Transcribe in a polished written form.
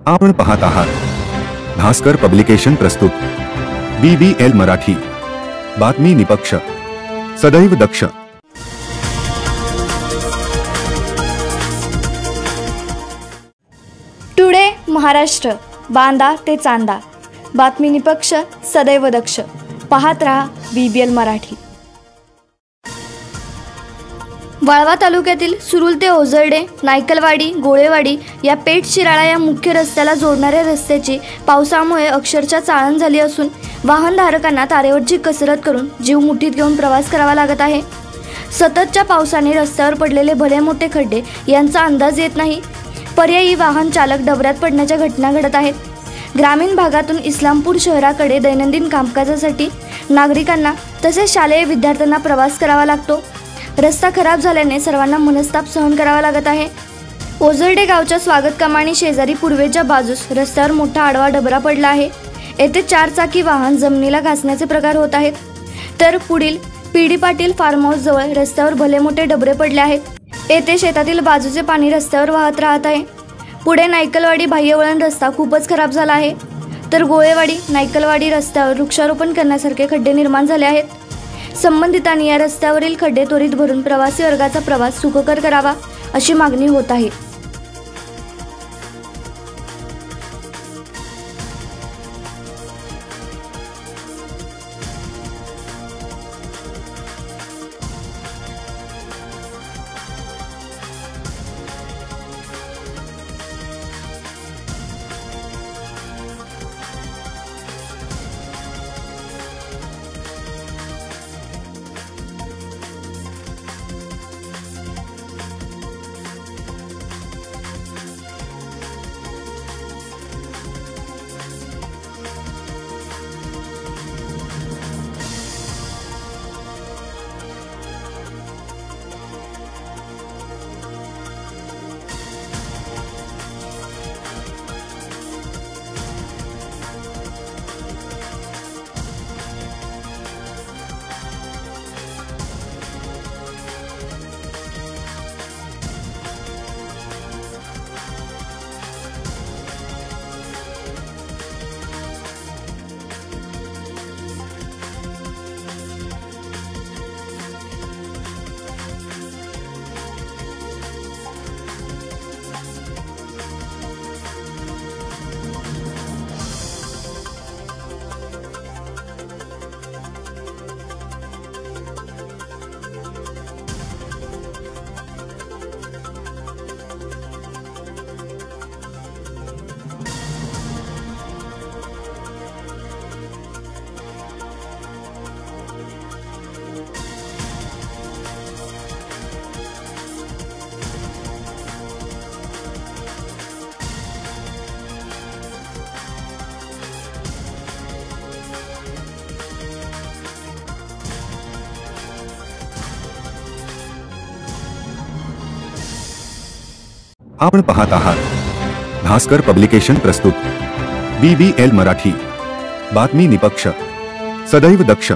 आपण पाहत आहात भास्कर पब्लिकेशन प्रस्तुत BBL मराठी बातमी निपक्ष सदैव दक्ष। टुडे महाराष्ट्र बांदा ते चांदा बातमी निपक्ष सदैव दक्ष। पाहत रहा BBL मराठी। वाळवा तालुक्यातील सुरुल ते ओझरडे, नायकलवाडी, गोळेवाडी या पेठ शिराळा या मुख्य रस्त्याला जोडणाऱ्या रस्त्याची पावसामुळे अक्षरशः चाळण झाली असून वाहनधारकांना तारेवरची कसरत करून जीव मुठीत घेऊन प्रवास करावा लागत आहे। सततच्या पावसाने रस्त्यावर पडलेले भले मोठे खड्डे यांचा अंदाज येत नाही। पर्यायी वाहन चालक डबऱ्यात पडण्याच्या घटना घडत आहेत। ग्रामीण भागातून इस्लामपूर शहराकडे दैनंदिन कामकाजासाठी नागरिकांना तसेच शालेय विद्यार्थ्यांना प्रवास करावा लागतो। रस्ता खराब झाल्याने सर्वांना मनस्ताप सहन करावा लागत आहे। ओझरडे गावच्या स्वागत कमानी शेजारी पूर्वेच्या बाजूस रस्त्यावर मोठा आडवा डबरा पडला आहे। येथे 4 चाकी वाहन जमिनीला घासण्याचे प्रकार होत आहेत। तर पुढील PD पाटील फार्म हाऊस जवळ रस्त्यावर भले मोठे डबरे पडले आहेत। येथे शेतातील बाजूचे पाणी रस्त्यावर वाहत राहत आहे। पुढे नायकलवाडी बाह्यवळण रस्ता खूपच खराब झाला आहे। तर गोळेवाडी नायकलवाडी रस्त्यावर वृक्षारोपण करण्यासारखे खड्डे निर्माण झाले आहेत। संबंधितांनी या रस्त्यावरील खड्डे त्वरित भरून प्रवासी वर्गाचा प्रवास सुखकर करावा अशी मागणी होत आहे। आपण पाहत आहात भास्कर पब्लिकेशन प्रस्तुत BBL मराठी बातमी निपक्ष सदैव दक्ष।